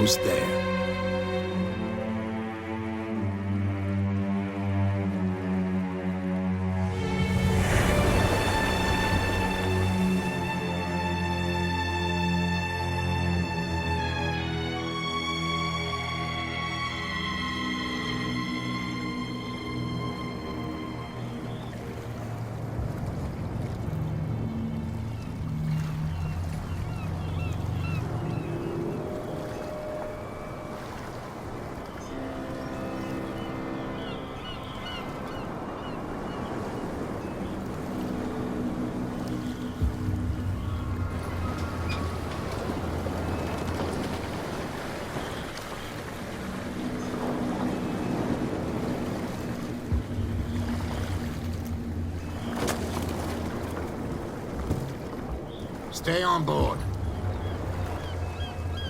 almost there. Stay on board.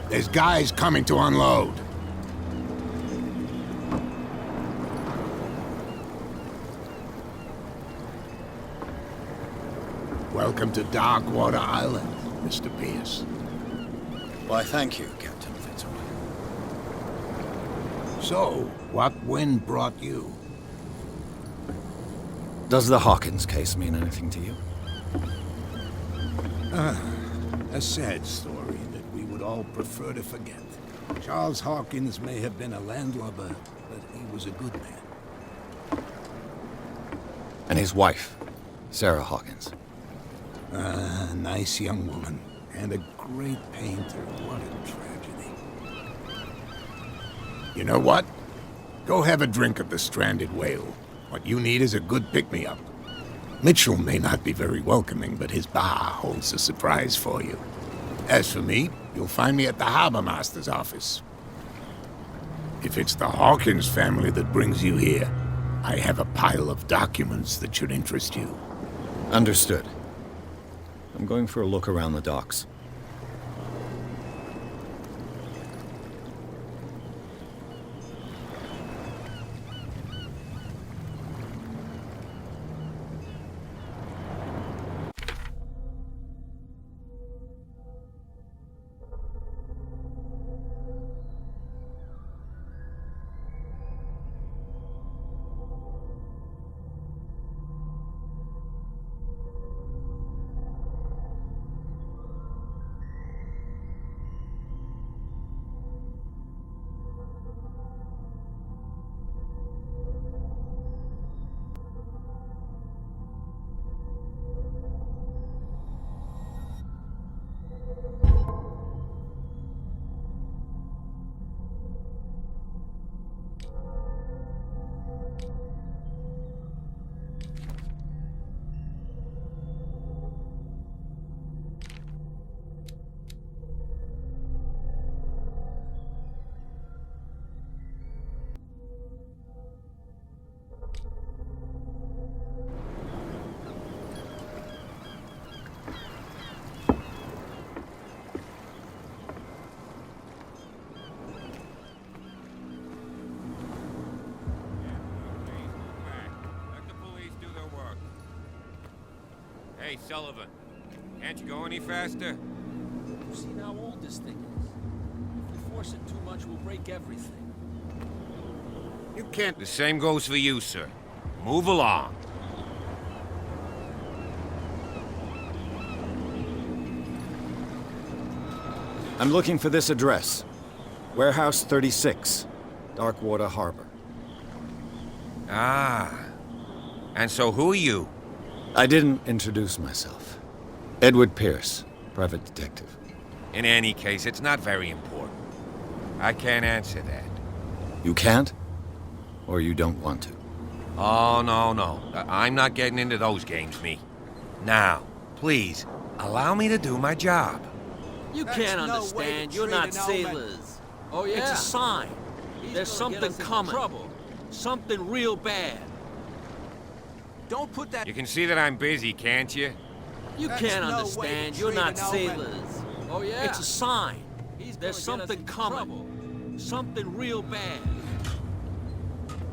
There's guys coming to unload. Welcome to Darkwater Island, Mr. Pierce. Why, thank you, Captain Fitzroy. So, what wind brought you? Does the Hawkins case mean anything to you? A sad story that we would all prefer to forget. Charles Hawkins may have been a landlubber, but he was a good man. And his wife, Sarah Hawkins. A nice young woman, and a great painter. What a tragedy. You know what? Go have a drink of the Stranded Whale. What you need is a good pick-me-up. Mitchell may not be very welcoming, but his bar holds a surprise for you. As for me, you'll find me at the Harbor Master's office. If it's the Hawkins family that brings you here, I have a pile of documents that should interest you. Understood. I'm going for a look around the docks. Hey, Sullivan, can't you go any faster? You see how old this thing is? If we force it too much, we'll break everything. You can't. The same goes for you, sir. Move along. I'm looking for this address. Warehouse 36, Darkwater Harbor. Ah. And so who are you? I didn't introduce myself. Edward Pierce, private detective. In any case, it's not very important. I can't answer that. You can't? Or you don't want to? Oh, no. I'm not getting into those games, me. Now, please, allow me to do my job. You can't understand. You're not sailors. Oh, yeah? It's a sign. There's something coming. Trouble. Something real bad. Don't put that... You can see that I'm busy, can't you? You can't understand. You're not sailors. Oh, yeah? It's a sign. There's something coming. Something real bad.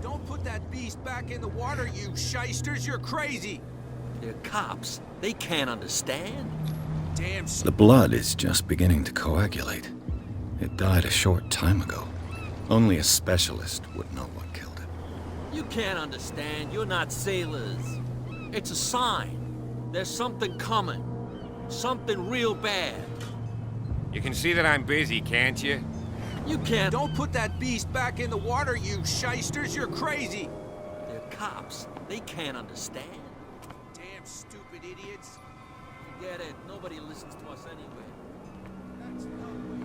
Don't put that beast back in the water, you shysters. You're crazy. They're cops. They can't understand. Damn. The blood is just beginning to coagulate. It died a short time ago. Only a specialist would know what killed it. You can't understand. You're not sailors. It's a sign. There's something coming. Something real bad. You can see that I'm busy, can't you? You can't. Don't put that beast back in the water, you shysters. You're crazy. They're cops. They can't understand. Damn stupid idiots. Forget it. Nobody listens to us anyway. That's no way.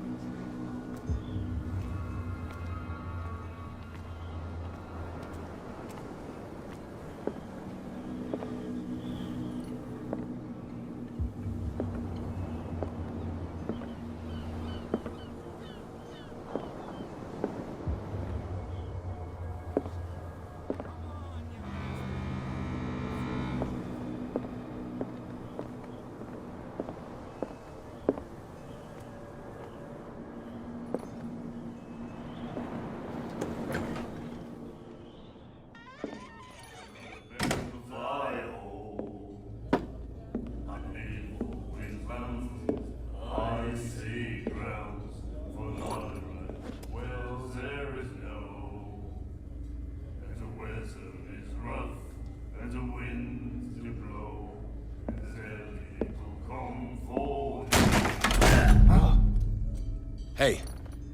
Hey,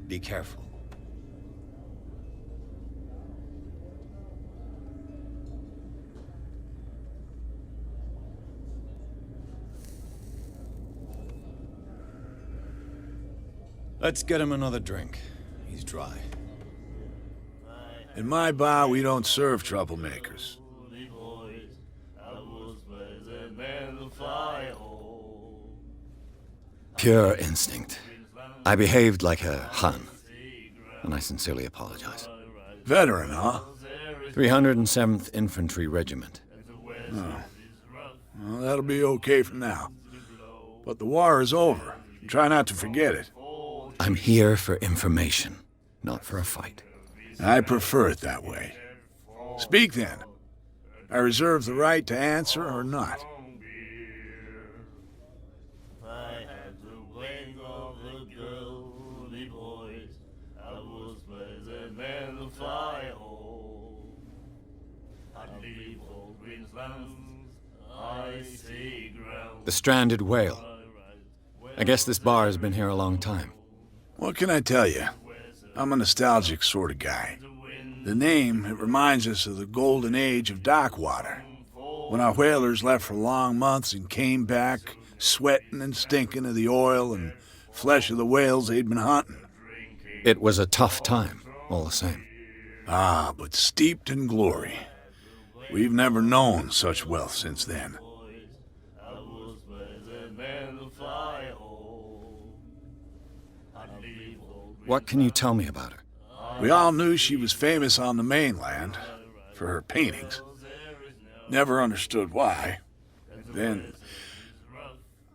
be careful. Let's get him another drink. He's dry. In my bar, we don't serve troublemakers. Pure instinct. I behaved like a Hun, and I sincerely apologize. Veteran, huh? 307th Infantry Regiment. Well, that'll be okay for now. But the war is over. Try not to forget it. I'm here for information, not for a fight. I prefer it that way. Speak then. I reserve the right to answer or not. The stranded whale. I guess this bar has been here a long time. What can I tell you? I'm a nostalgic sort of guy. The name, it reminds us of the golden age of dock water, when our whalers left for long months and came back sweating and stinking of the oil and flesh of the whales they'd been hunting. It was a tough time, all the same. Ah, but steeped in glory. We've never known such wealth since then. What can you tell me about her? We all knew she was famous on the mainland for her paintings. Never understood why. Then,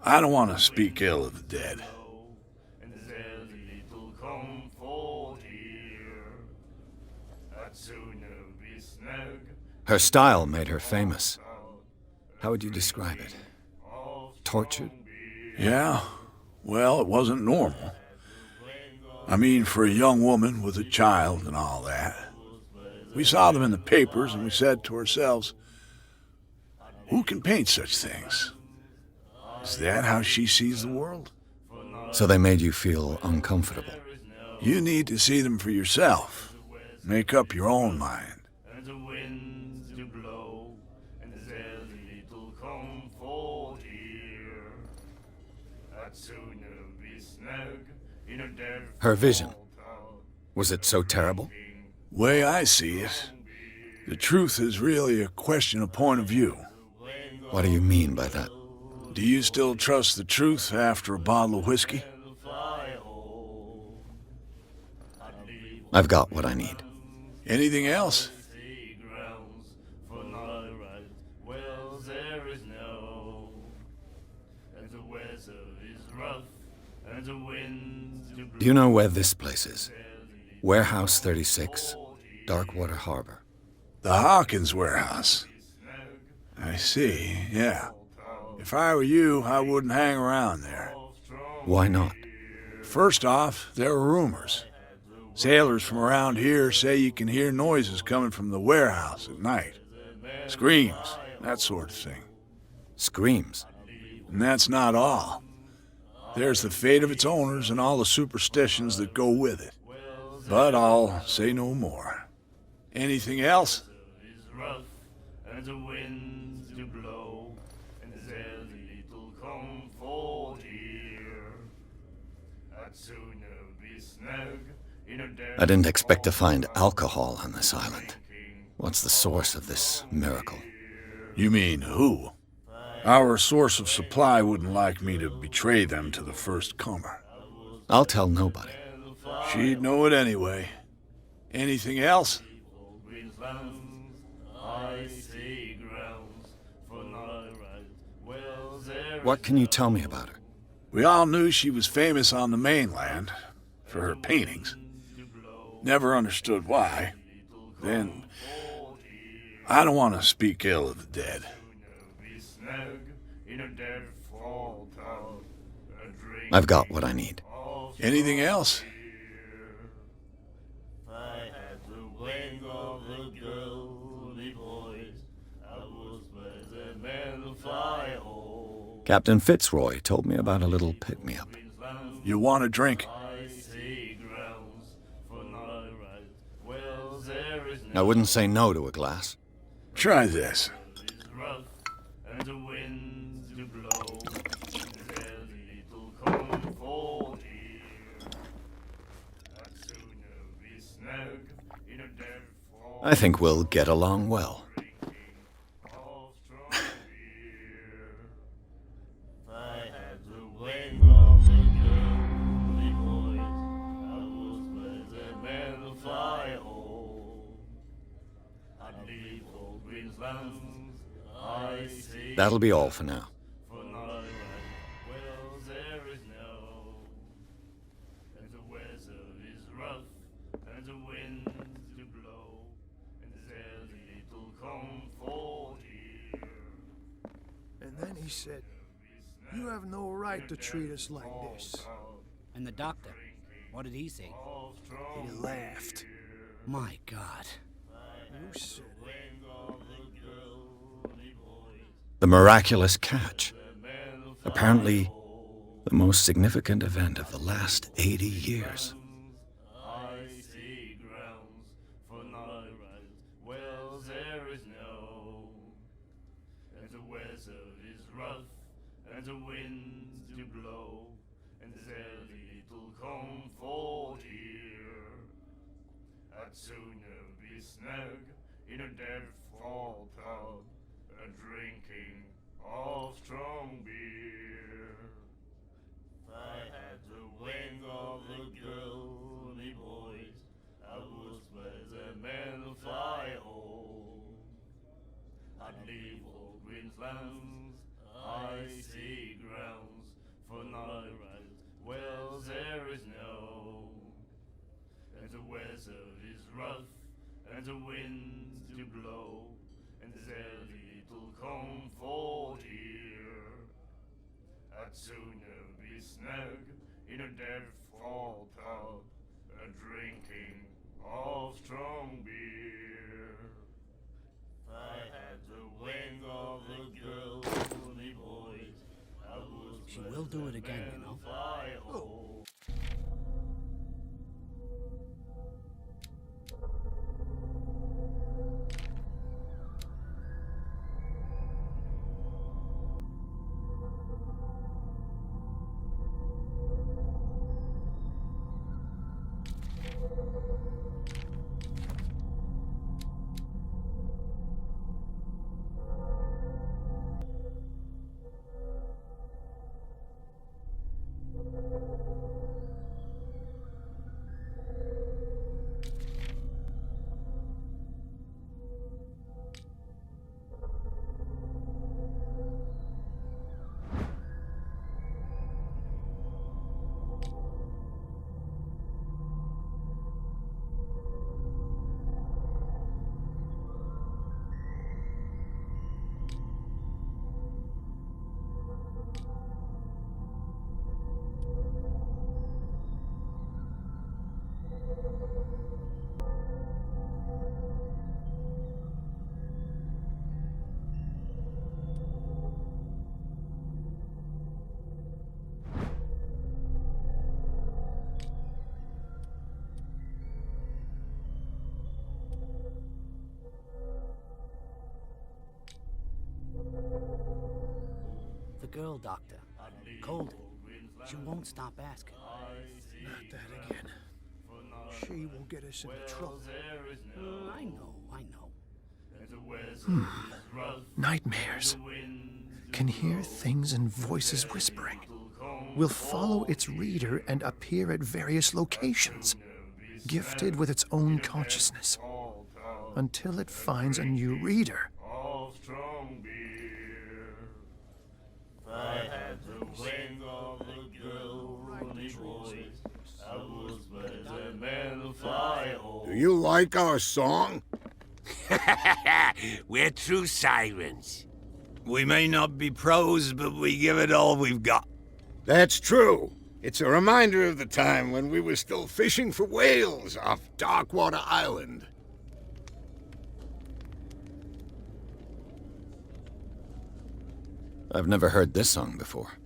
I don't want to speak ill of the dead. Her style made her famous. How would you describe it? Tortured? Yeah, well, it wasn't normal. I mean, for a young woman with a child and all that. We saw them in the papers and we said to ourselves, who can paint such things? Is that how she sees the world? So they made you feel uncomfortable. You need to see them for yourself. Make up your own mind. Her vision. Was it so terrible? Way I see it, the truth is really a question of point of view. What do you mean by that? Do you still trust the truth after a bottle of whiskey? I've got what I need. Anything else? Do you know where this place is? Warehouse 36, Darkwater Harbor. The Hawkins warehouse. I see, yeah. If I were you, I wouldn't hang around there. Why not? First off, there are rumors. Sailors from around here say you can hear noises coming from the warehouse at night. Screams, that sort of thing. Screams? And that's not all. There's the fate of its owners and all the superstitions that go with it. But I'll say no more. Anything else? I didn't expect to find alcohol on this island. What's the source of this miracle? You mean who? Our source of supply wouldn't like me to betray them to the first comer. I'll tell nobody. She'd know it anyway. Anything else? What can you tell me about her? We all knew she was famous on the mainland for her paintings. Never understood why. Then, I don't want to speak ill of the dead. I've got what I need. Anything else? Captain Fitzroy told me about a little pick-me-up. You want a drink? I wouldn't say no to a glass. Try this. I think we'll get along well. That'll be all for now. And then he said, "You have no right to treat us like this." And the doctor, what did he say? He laughed. My God. You said it. The miraculous catch. Apparently, the most significant event of the last 80 years. She will do it again, you know. girl, Doctor. Colden. She won't stop asking. Not that again. She will get us into trouble. I know. Nightmares. Can hear things and voices whispering. Will follow its reader and appear at various locations, gifted with its own consciousness, until it finds a new reader. Do you like our song? We're true sirens. We may not be pros, but we give it all we've got. That's true. It's a reminder of the time when we were still fishing for whales off Darkwater Island. I've never heard this song before.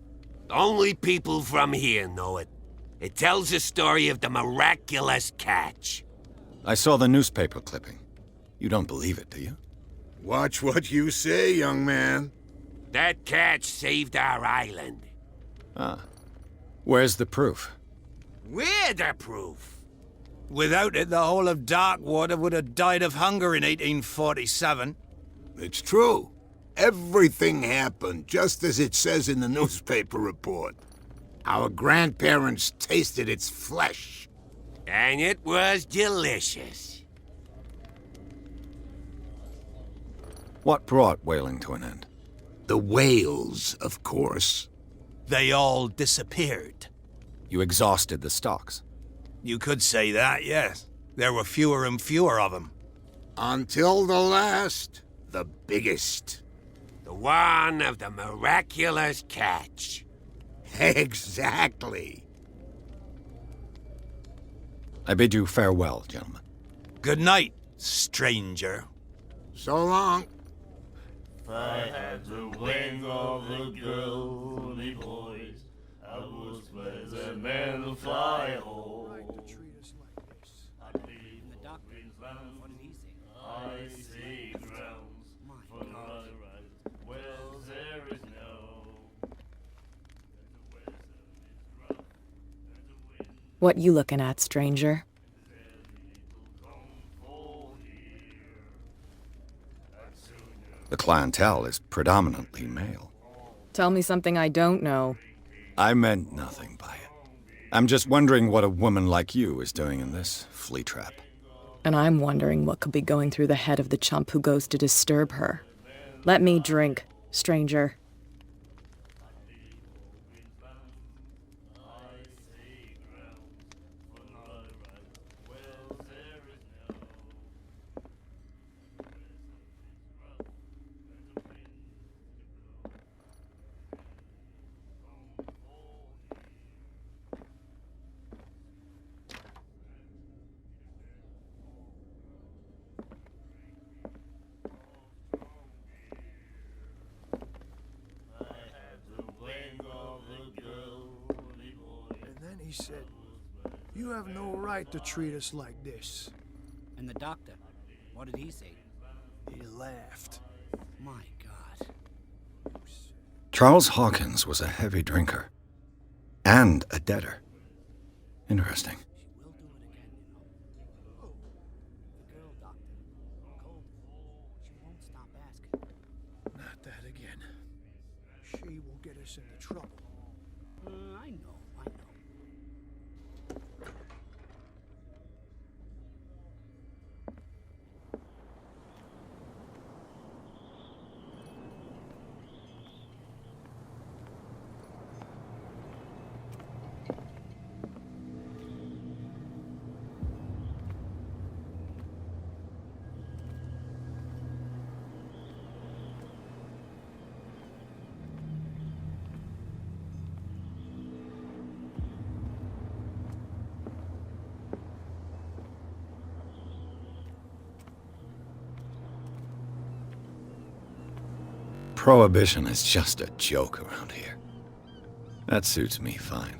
Only people from here know it. It tells the story of the miraculous catch. I saw the newspaper clipping. You don't believe it, do you? Watch what you say, young man. That catch saved our island. Ah. Where's the proof? We're the proof. Without it, the whole of Darkwater would have died of hunger in 1847. It's true. Everything happened just as it says in the newspaper report. Our grandparents tasted its flesh. And it was delicious. What brought whaling to an end? The whales, of course. They all disappeared. You exhausted the stocks. You could say that, yes. There were fewer and fewer of them. Until the last, the biggest. The one of the miraculous catch. Exactly. I bid you farewell, gentlemen. Good night, stranger. So long. If I had the wing of the girly boys, I would spread the men fly home. I leave The doctor, what did he say? I see grounds for my right. Well, there is no. What you looking at, stranger? The clientele is predominantly male. Tell me something I don't know. I meant nothing by it. I'm just wondering what a woman like you is doing in this flea trap. And I'm wondering what could be going through the head of the chump who goes to disturb her. Let me drink, stranger. He said, "You have no right to treat us like this." And the doctor, what did he say? He laughed. My God. Charles Hawkins was a heavy drinker. And a debtor. Interesting. She will do it again, you know. The girl, Doctor. Colden. She won't stop asking. Not that again. She will get us into trouble. I know. Prohibition is just a joke around here. That suits me fine.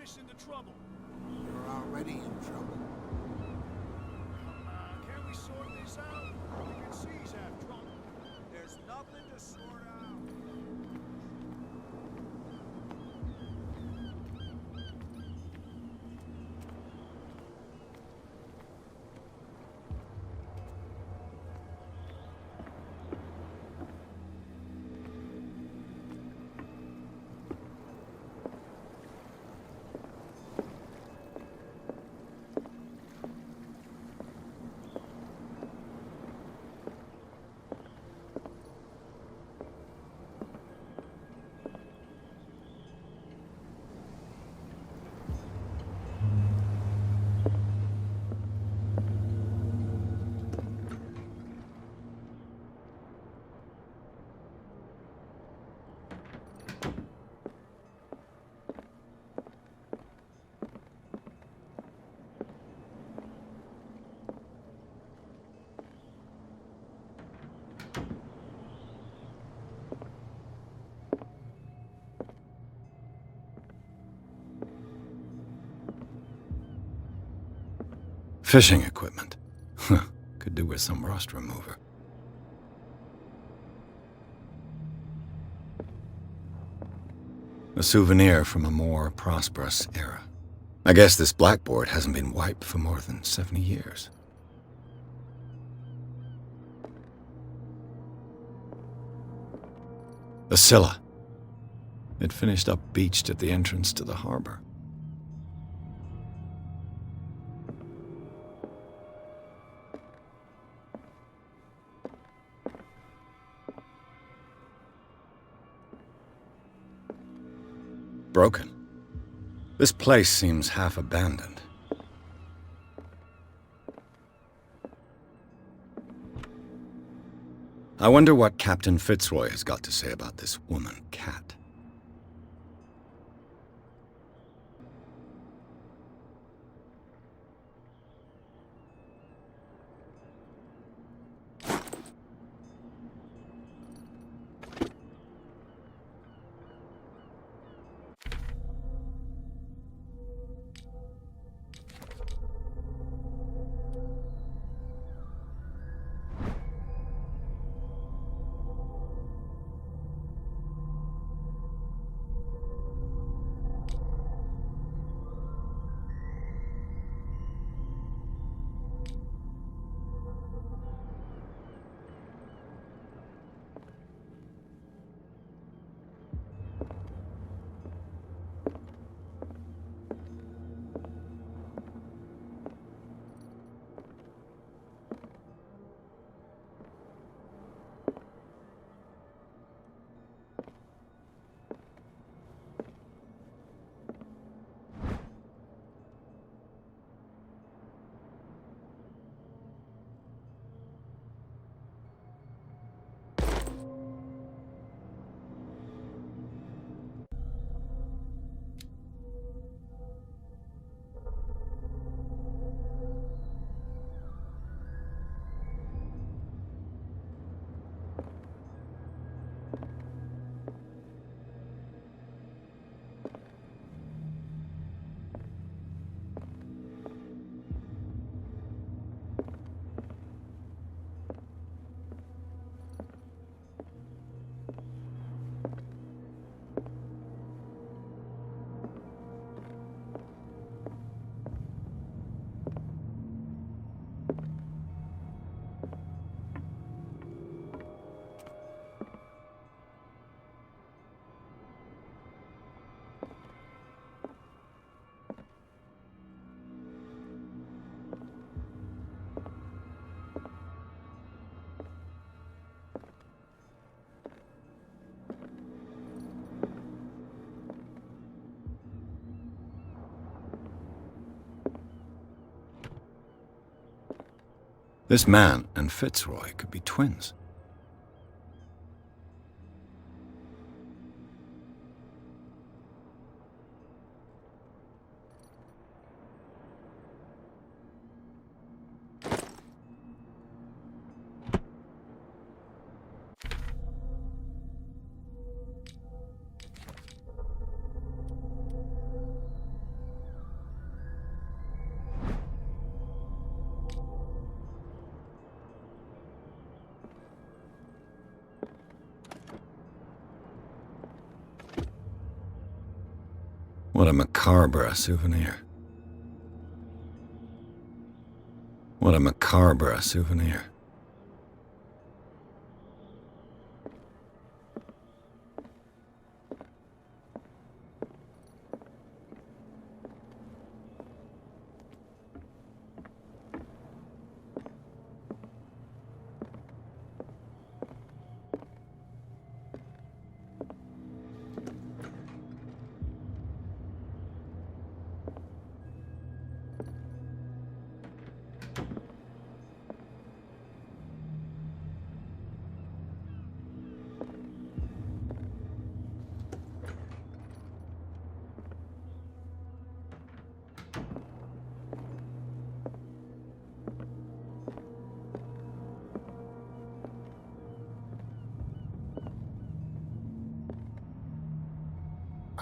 us into trouble. You're already in trouble. Come on, can't we sort this out? You can see he's half drunk. There's nothing to sort out. Fishing equipment. Could do with some rust remover. A souvenir from a more prosperous era. I guess this blackboard hasn't been wiped for more than 70 years. A Scylla. It finished up beached at the entrance to the harbor. Broken. This place seems half abandoned. I wonder what Captain Fitzroy has got to say about this woman, Cat. This man and Fitzroy could be twins. What a macabre souvenir. What a macabre souvenir.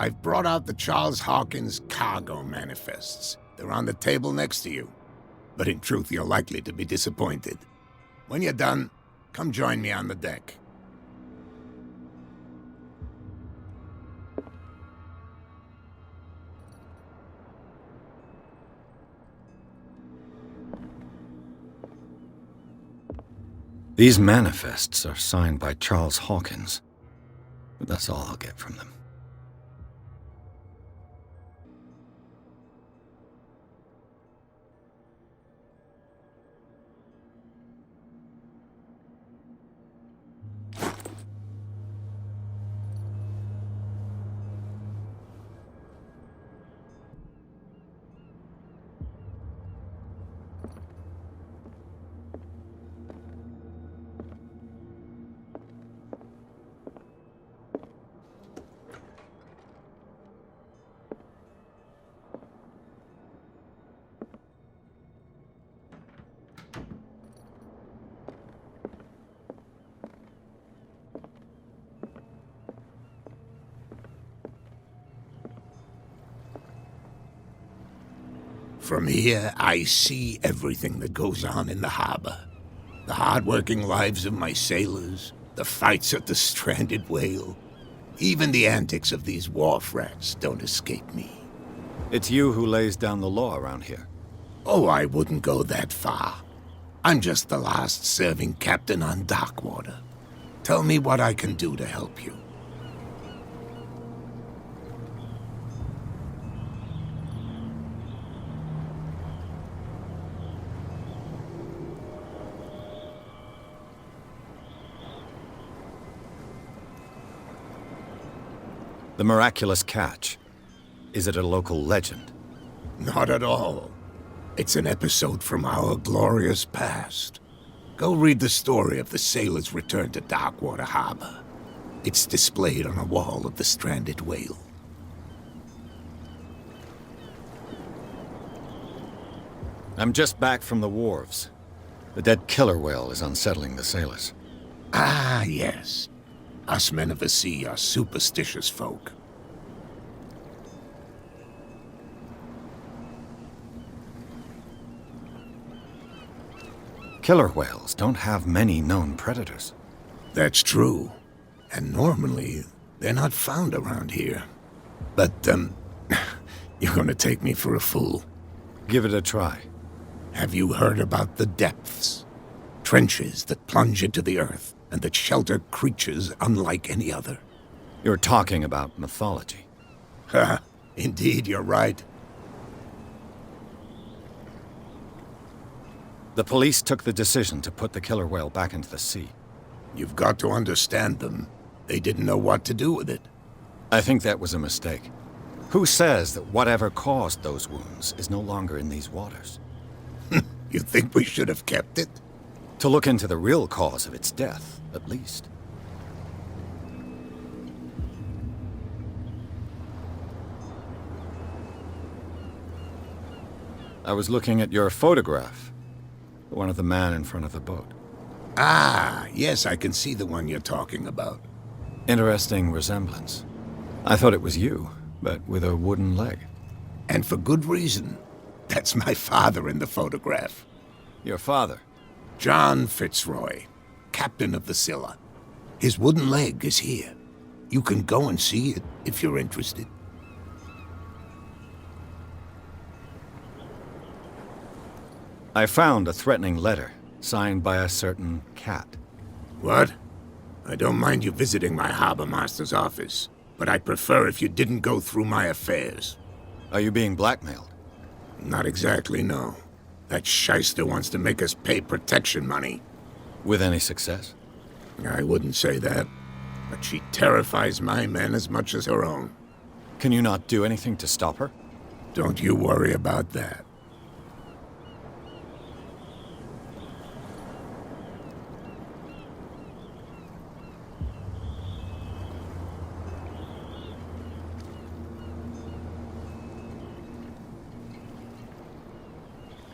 I've brought out the Charles Hawkins cargo manifests. They're on the table next to you. But in truth, you're likely to be disappointed. When you're done, come join me on the deck. These manifests are signed by Charles Hawkins, but that's all I'll get from them. From here, I see everything that goes on in the harbor. The hard-working lives of my sailors, the fights at the stranded whale. Even the antics of these wharf rats don't escape me. It's you who lays down the law around here. Oh, I wouldn't go that far. I'm just the last serving captain on Darkwater. Tell me what I can do to help you. The miraculous catch. Is it a local legend? Not at all. It's an episode from our glorious past. Go read the story of the sailor's return to Darkwater Harbor. It's displayed on a wall of the stranded whale. I'm just back from the wharves. The dead killer whale is unsettling the sailors. Ah, yes. Us men of the sea are superstitious folk. Killer whales don't have many known predators. That's true. And normally, they're not found around here. But, you're gonna take me for a fool. Give it a try. Have you heard about the depths? Trenches that plunge into the earth and that shelter creatures unlike any other. You're talking about mythology. Ha! Indeed, you're right. The police took the decision to put the killer whale back into the sea. You've got to understand them. They didn't know what to do with it. I think that was a mistake. Who says that whatever caused those wounds is no longer in these waters? You think we should have kept it? To look into the real cause of its death, at least. I was looking at your photograph. The one of the man in front of the boat. Ah, yes, I can see the one you're talking about. Interesting resemblance. I thought it was you, but with a wooden leg. And for good reason. That's my father in the photograph. Your father? John Fitzroy, captain of the Scylla. His wooden leg is here. You can go and see it if you're interested. I found a threatening letter signed by a certain cat. What? I don't mind you visiting my harbor master's office, but I'd prefer if you didn't go through my affairs. Are you being blackmailed? Not exactly, no. That shyster wants to make us pay protection money. With any success? I wouldn't say that, but she terrifies my men as much as her own. Can you not do anything to stop her? Don't you worry about that.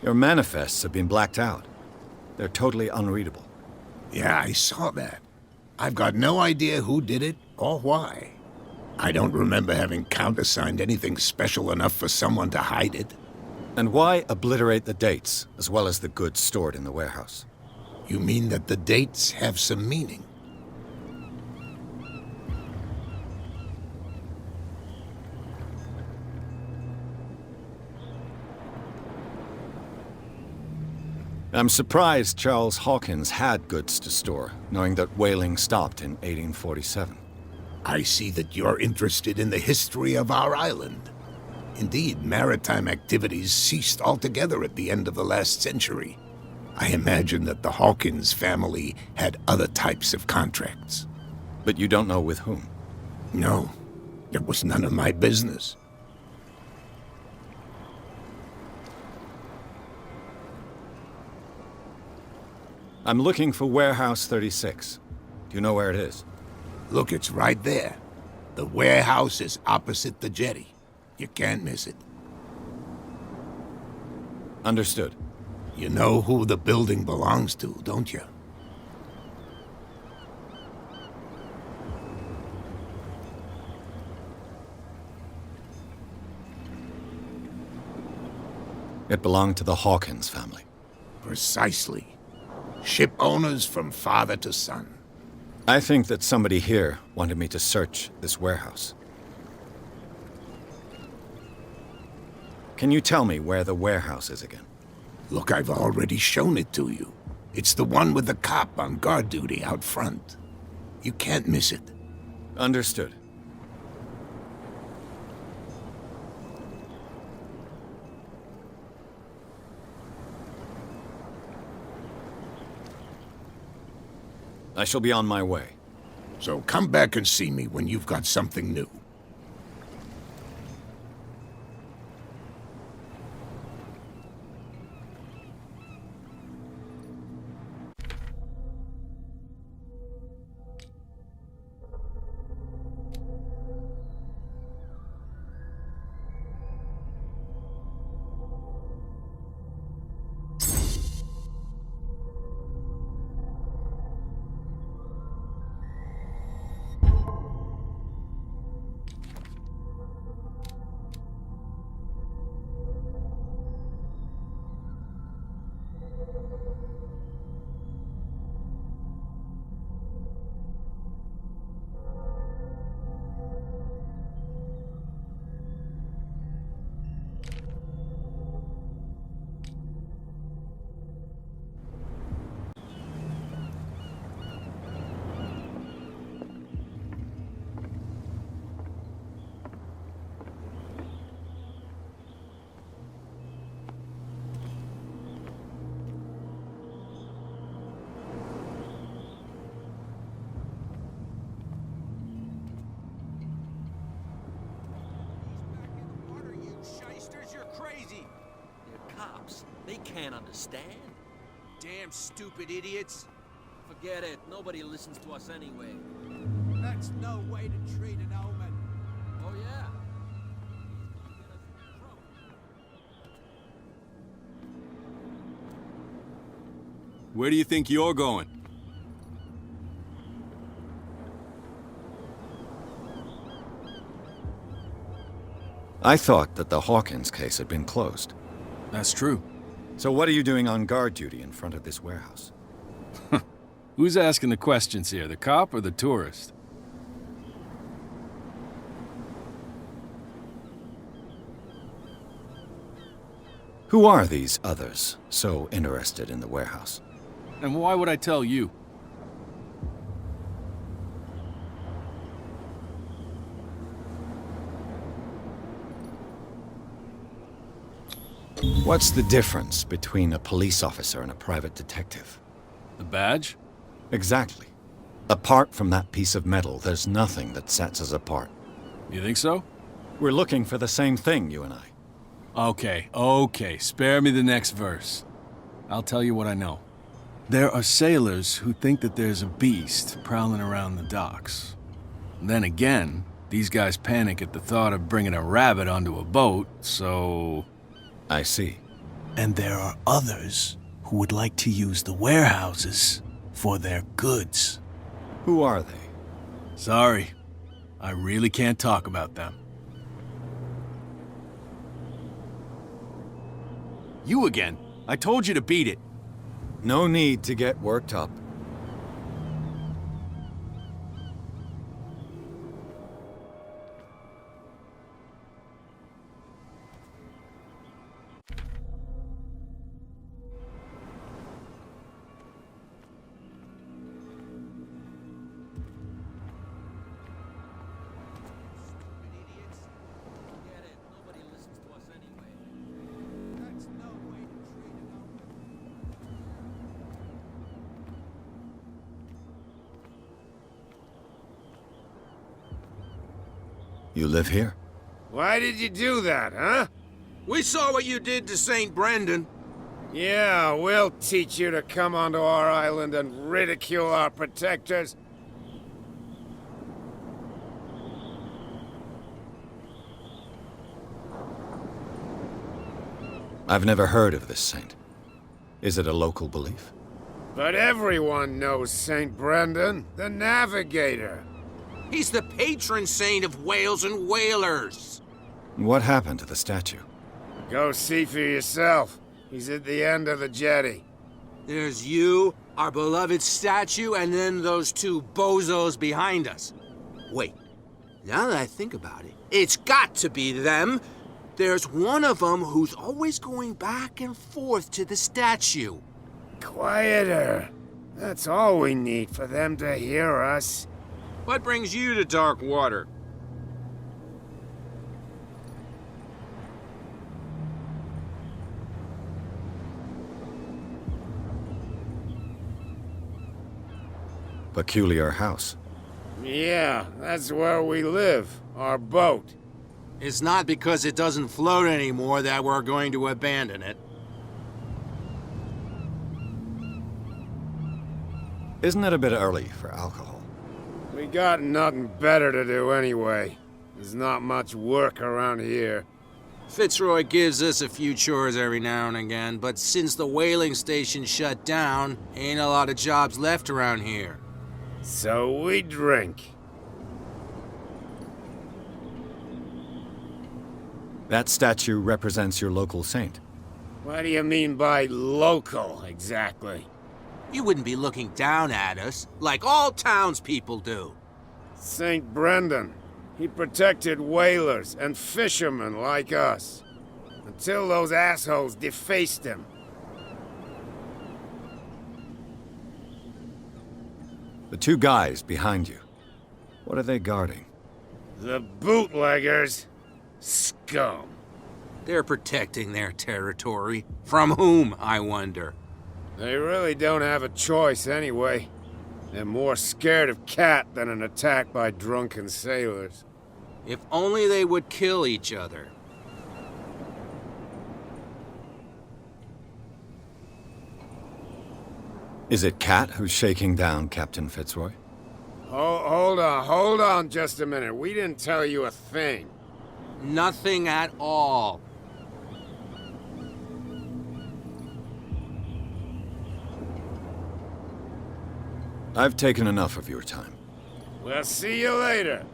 Your manifests have been blacked out. They're totally unreadable. Yeah, I saw that. I've got no idea who did it or why. I don't remember having countersigned anything special enough for someone to hide it. And why obliterate the dates, as well as the goods stored in the warehouse? You mean that the dates have some meaning? I'm surprised Charles Hawkins had goods to store, knowing that whaling stopped in 1847. I see that you're interested in the history of our island. Indeed, maritime activities ceased altogether at the end of the last century. I imagine that the Hawkins family had other types of contracts. But you don't know with whom? No, it was none of my business. I'm looking for Warehouse 36. Do you know where it is? Look, it's right there. The warehouse is opposite the jetty. You can't miss it. Understood. You know who the building belongs to, don't you? It belonged to the Hawkins family. Precisely. Ship owners from father to son. I think that somebody here wanted me to search this warehouse. Can you tell me where the warehouse is again? Look, I've already shown it to you. It's the one with the cop on guard duty out front. You can't miss it. Understood. I shall be on my way. So come back and see me when you've got something new. They can't understand. Damn stupid idiots. Forget it. Nobody listens to us anyway. That's no way to treat an omen. Oh, yeah. Where do you think you're going? I thought that the Hawkins case had been closed. That's true. So what are you doing on guard duty in front of this warehouse? Who's asking the questions here, the cop or the tourist? Who are these others so interested in the warehouse? And why would I tell you? What's the difference between a police officer and a private detective? The badge? Exactly. Apart from that piece of metal, there's nothing that sets us apart. You think so? We're looking for the same thing, you and I. Okay, spare me the next verse. I'll tell you what I know. There are sailors who think that there's a beast prowling around the docks. Then again, these guys panic at the thought of bringing a rabbit onto a boat, so... I see. And there are others who would like to use the warehouses for their goods. Who are they? Sorry, I really can't talk about them. You again. I told you to beat it. No need to get worked up. You live here? Why did you do that, huh? We saw what you did to St. Brendan. Yeah, we'll teach you to come onto our island and ridicule our protectors. I've never heard of this saint. Is it a local belief? But everyone knows St. Brendan, the navigator. He's the patron saint of whales and whalers. What happened to the statue? Go see for yourself. He's at the end of the jetty. There's you, our beloved statue, and then those two bozos behind us. Wait, now that I think about it, it's got to be them. There's one of them who's always going back and forth to the statue. Quieter. That's all we need for them to hear us. What brings you to dark water? Peculiar house. Yeah, that's where we live. Our boat. It's not because it doesn't float anymore that we're going to abandon it. Isn't it a bit early for alcohol? We got nothing better to do anyway. There's not much work around here. Fitzroy gives us a few chores every now and again, but since the whaling station shut down, ain't a lot of jobs left around here. So we drink. That statue represents your local saint. What do you mean by local, exactly? You wouldn't be looking down at us, like all townspeople do. St. Brendan. He protected whalers and fishermen like us. Until those assholes defaced him. The two guys behind you. What are they guarding? The bootleggers. Scum. They're protecting their territory. From whom, I wonder? They really don't have a choice anyway. They're more scared of Cat than an attack by drunken sailors. If only they would kill each other. Is it Cat who's shaking down Captain Fitzroy? Hold on just a minute. We didn't tell you a thing. Nothing at all. I've taken enough of your time. We'll see you later.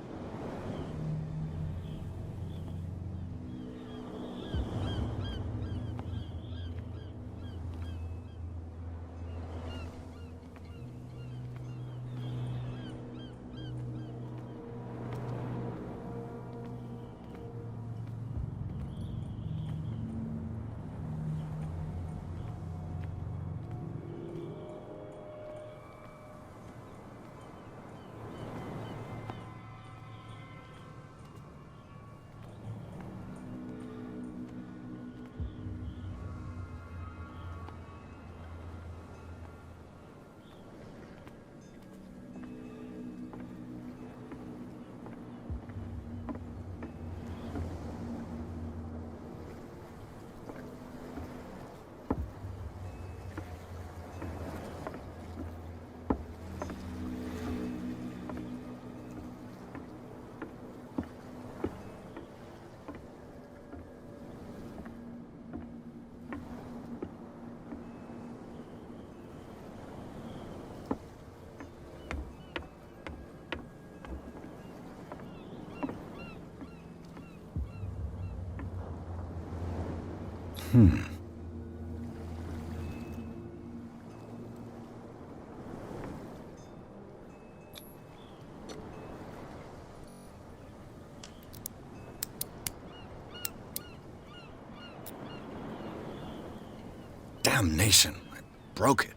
Damnation, I broke it.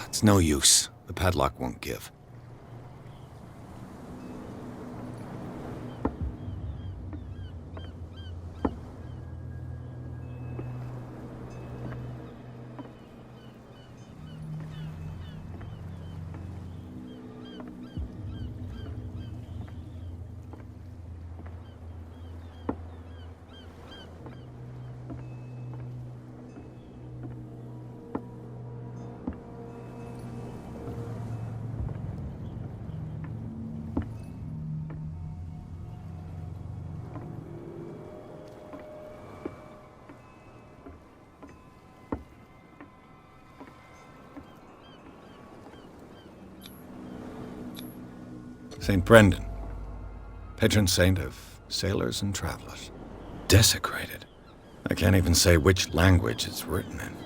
It's no use. The padlock won't give. St. Brendan, patron saint of sailors and travelers. Desecrated. I can't even say which language it's written in.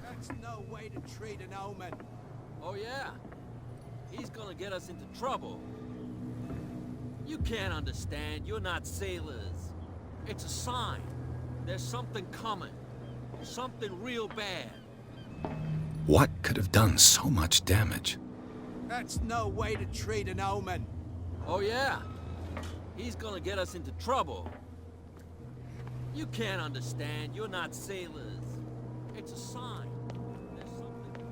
That's no way to treat an omen. Oh yeah? He's gonna get us into trouble. You can't understand, you're not sailors. It's a sign. There's something coming. Something real bad. What could have done so much damage? That's no way to treat an omen. Oh yeah? He's gonna get us into trouble. You can't understand, you're not sailors. It's a sign. There's something...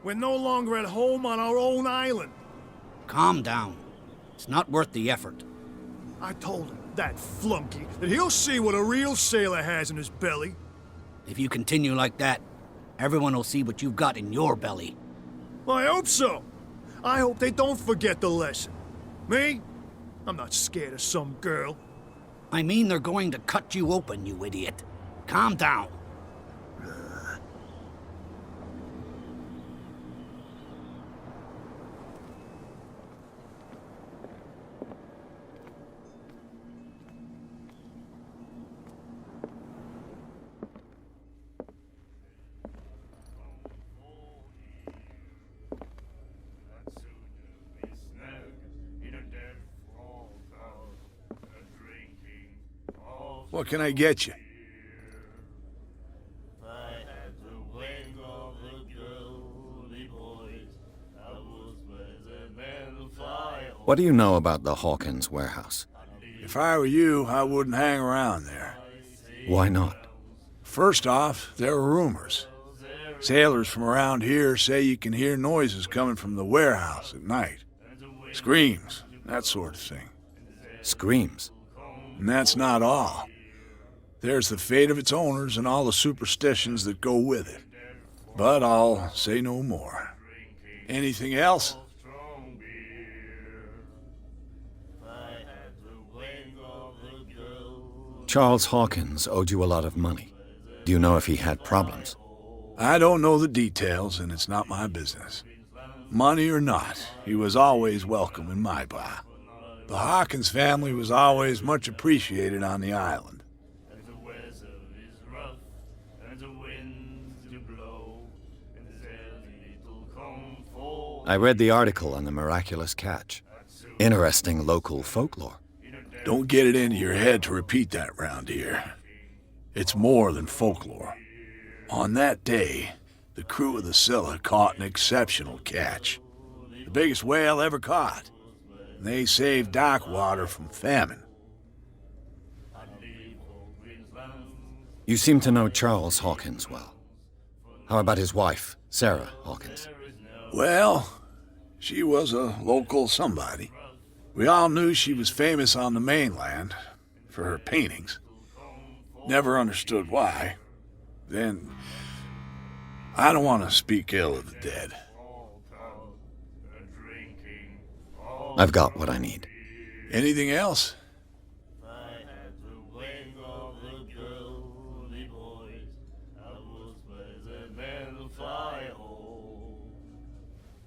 We're no longer at home on our own island. Calm down. It's not worth the effort. I told him, that flunky, that he'll see what a real sailor has in his belly. If you continue like that, everyone will see what you've got in your belly. I hope so. I hope they don't forget the lesson. Me? I'm not scared of some girl. I mean they're going to cut you open, you idiot. Calm down. What can I get you? What do you know about the Hawkins warehouse? If I were you, I wouldn't hang around there. Why not? First off, there are rumors. Sailors from around here say you can hear noises coming from the warehouse at night. Screams, that sort of thing. Screams? And that's not all. There's the fate of its owners and all the superstitions that go with it. But I'll say no more. Anything else? Charles Hawkins owed you a lot of money. Do you know if he had problems? I don't know the details, and it's not my business. Money or not, he was always welcome in my bar. The Hawkins family was always much appreciated on the island. I read the article on the miraculous catch. Interesting local folklore. Don't get it into your head to repeat that round here. It's more than folklore. On that day, the crew of the Scylla caught an exceptional catch. The biggest whale ever caught. And they saved Darkwater from famine. You seem to know Charles Hawkins well. How about his wife, Sarah Hawkins? Well, she was a local somebody. We all knew she was famous on the mainland for her paintings. Never understood why. Then, I don't want to speak ill of the dead. I've got what I need. Anything else?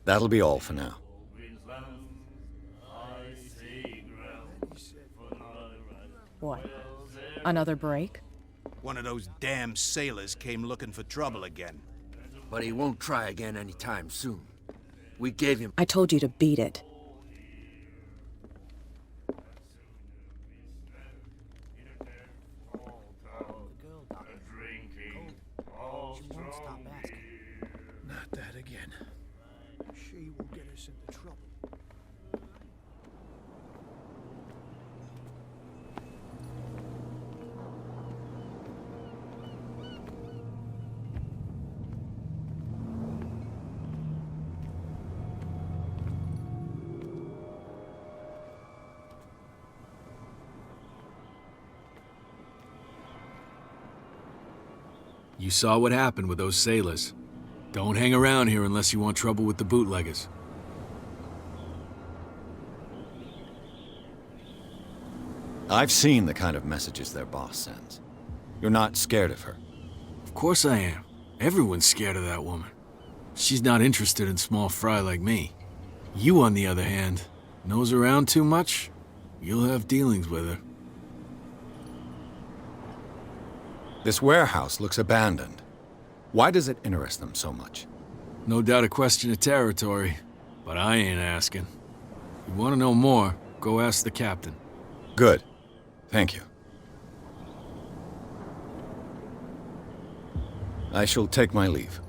That'll be all for now. What? Another break? One of those damn sailors came looking for trouble again. But he won't try again anytime soon. We gave him... I told you to beat it. Not that again. She will get us into trouble. You saw what happened with those sailors. Don't hang around here unless you want trouble with the bootleggers. I've seen the kind of messages their boss sends. You're not scared of her. Of course I am. Everyone's scared of that woman. She's not interested in small fry like me. You, on the other hand, nose around too much, you'll have dealings with her. This warehouse looks abandoned. Why does it interest them so much? No doubt a question of territory, but I ain't asking. If you want to know more, go ask the captain. Good. Thank you. I shall take my leave.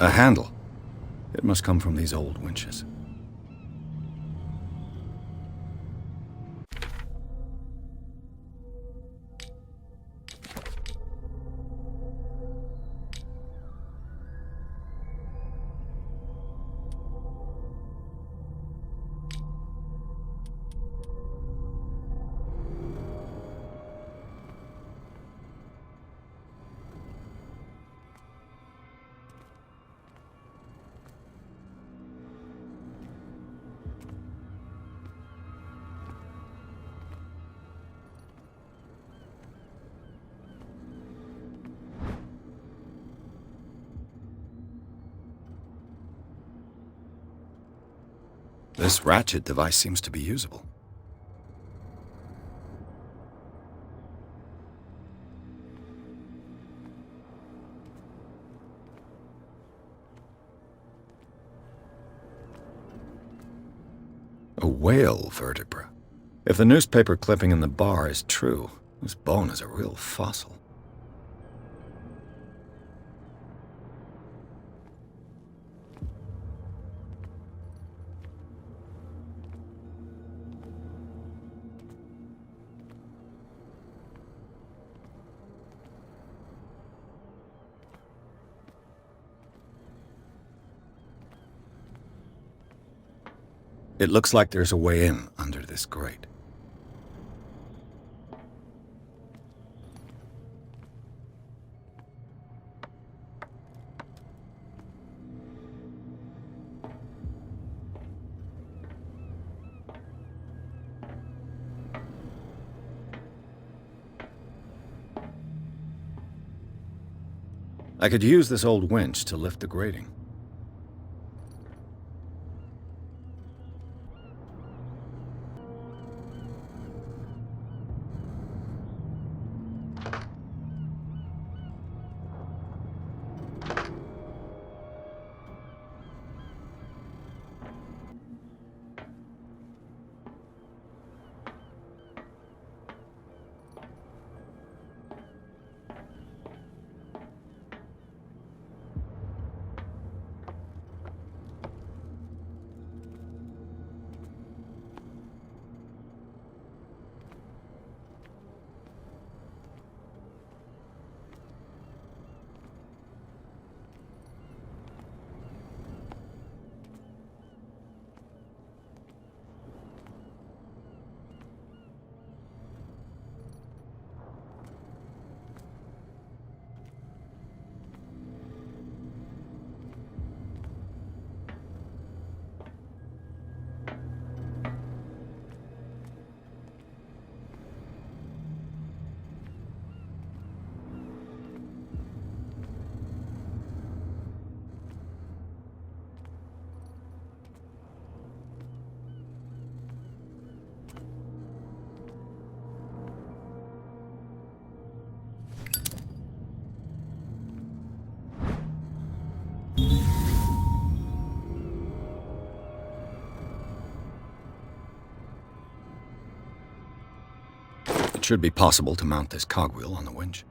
A handle. It must come from these old winches. This ratchet device seems to be usable. whale vertebra. If the newspaper clipping in the bar is true, this bone is a real fossil. It looks like there's a way in under this grate. I could use this old winch to lift the grating. It should be possible to mount this cogwheel on the winch.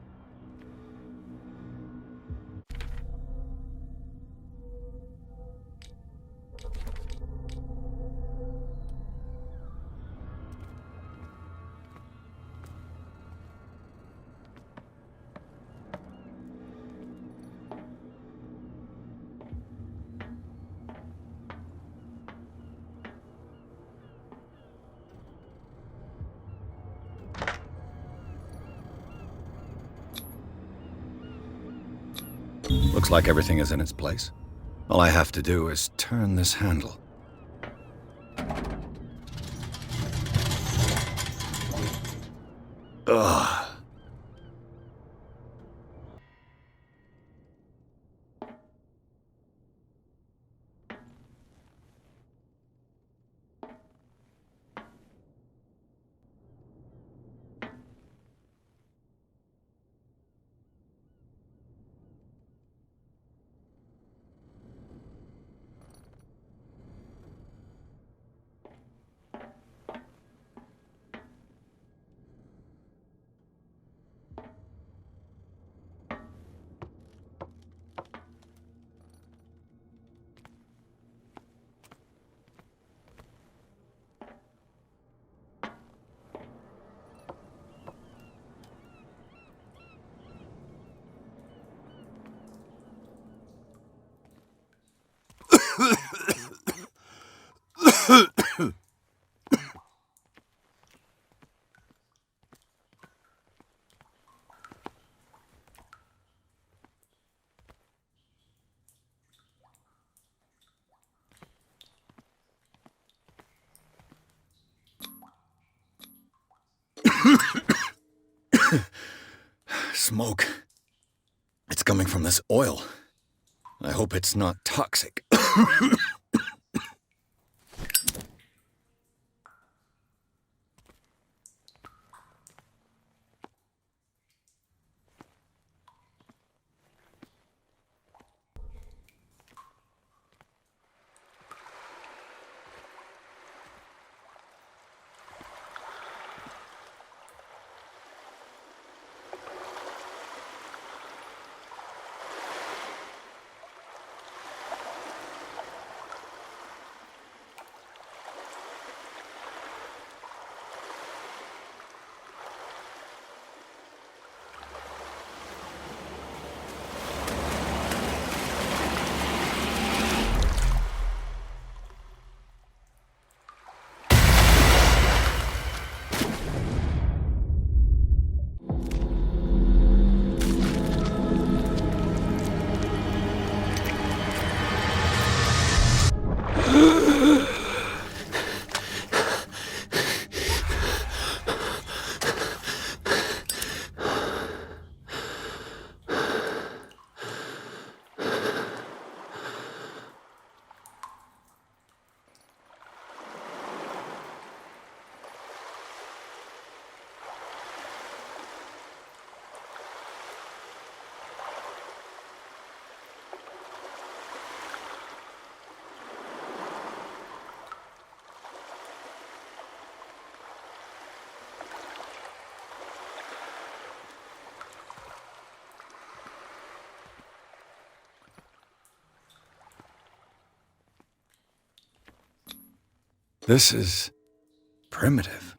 Looks like everything is in its place. All I have to do is turn this handle. Ugh. Smoke. It's coming from this oil. I hope it's not toxic. This is primitive.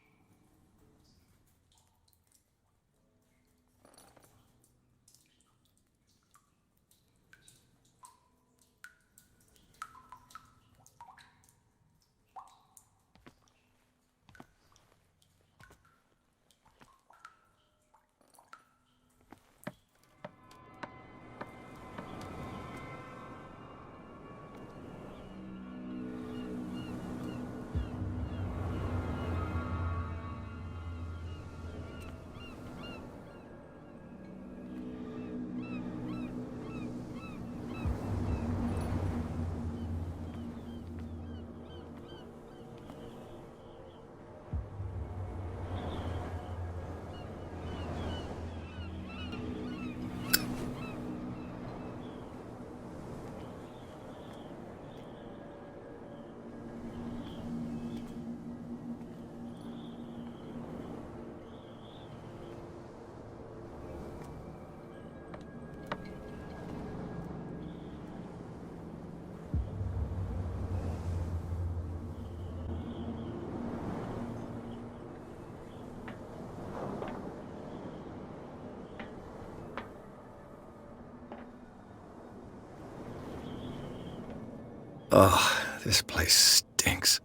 Ugh, this place stinks.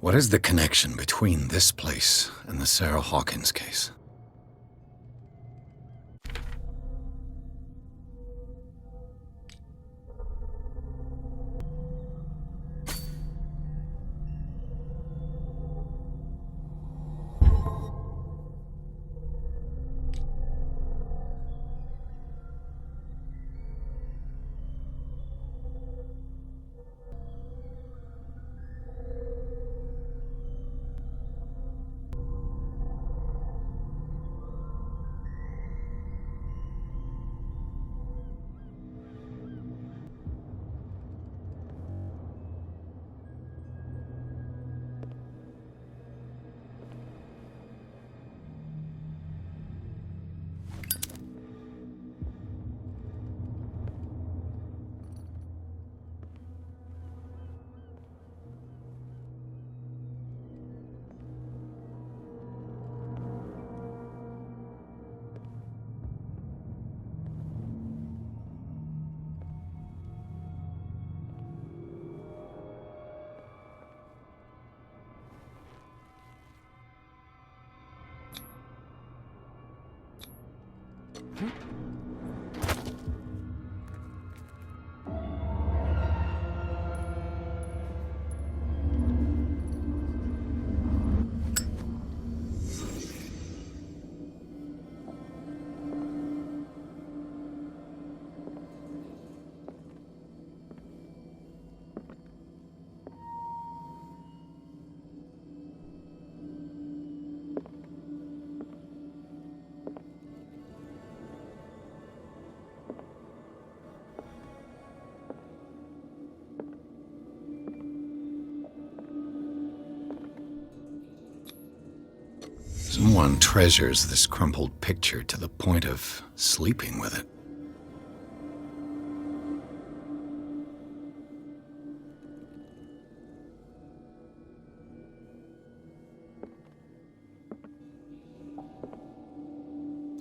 What is the connection between this place and the Sarah Hawkins case? Someone treasures this crumpled picture to the point of sleeping with it.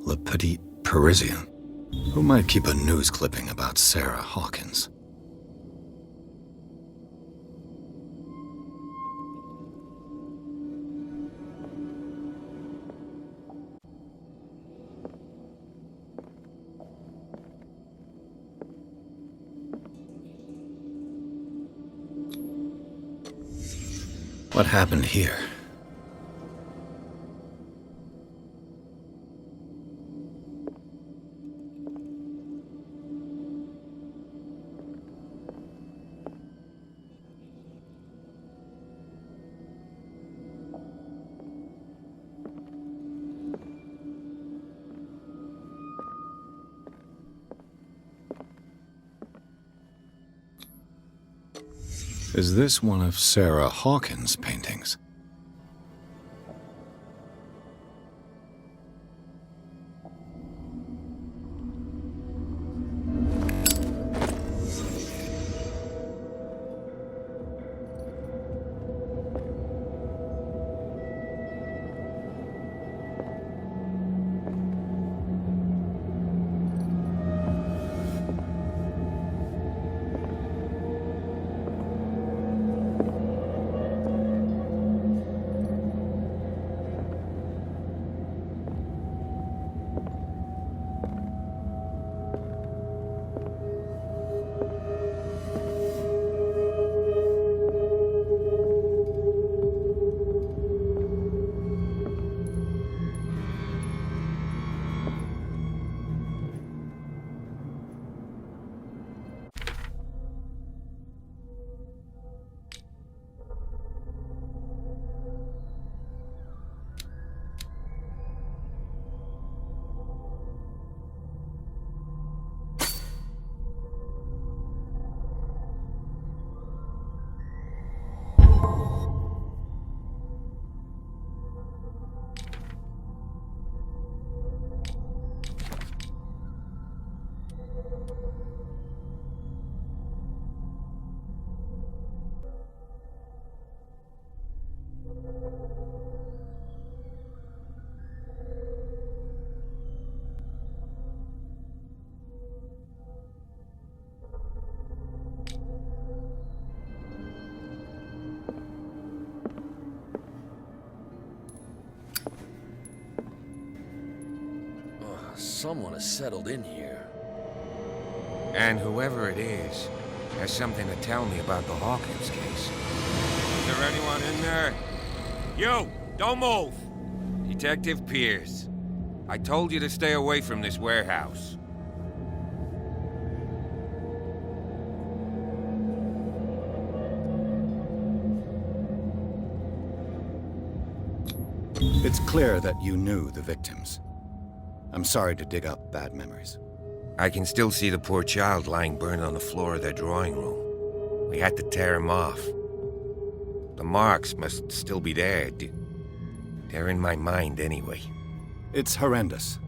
Le Petit Parisien. Who might keep a news clipping about Sarah Hawkins? What happened here? Is this one of Sarah Hawkins' paintings? someone has settled in here. And whoever it is has something to tell me about the Hawkins case. Is there anyone in there? You! Don't move! Detective Pierce. I told you to stay away from this warehouse. It's clear that you knew the victims. I'm sorry to dig up bad memories. I can still see the poor child lying burned on the floor of their drawing room. We had to tear him off. The marks must still be there. They're in my mind anyway. It's horrendous.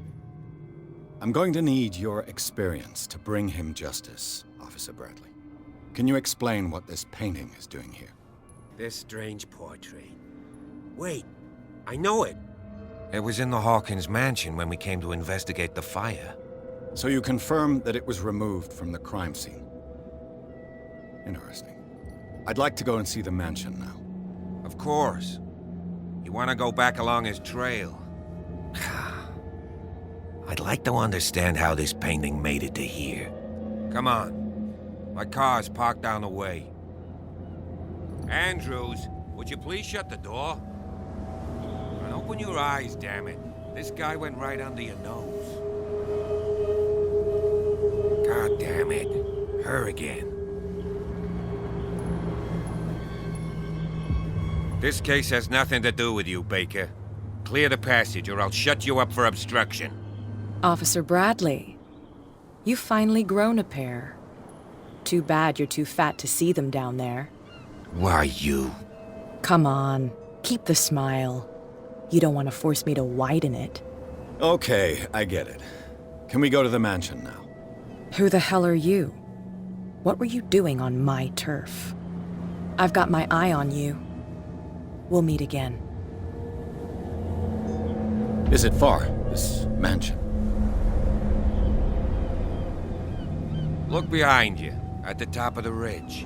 I'm going to need your experience to bring him justice, Officer Bradley. Can you explain what this painting is doing here? This strange portrait. Wait, I know it. It was in the Hawkins mansion when we came to investigate the fire. So you confirm that it was removed from the crime scene? Interesting. I'd like to go and see the mansion now. Of course. You want to go back along his trail? I'd like to understand how this painting made it to here. Come on. My car's parked down the way. Andrews, would you please shut the door? And open your eyes, damn it. This guy went right under your nose. God damn it. Her again. This case has nothing to do with you, Baker. Clear the passage or I'll shut you up for obstruction. Officer Bradley, you've finally grown a pair. Too bad you're too fat to see them down there. Why you? Come on, keep the smile. You don't want to force me to widen it. Okay, I get it. Can we go to the mansion now? Who the hell are you? What were you doing on my turf? I've got my eye on you. We'll meet again. Is it far, this mansion? Look behind you, at the top of the ridge.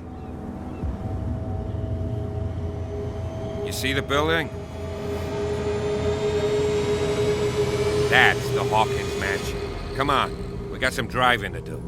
You see the building? That's the Hawkins mansion. Come on, we got some driving to do.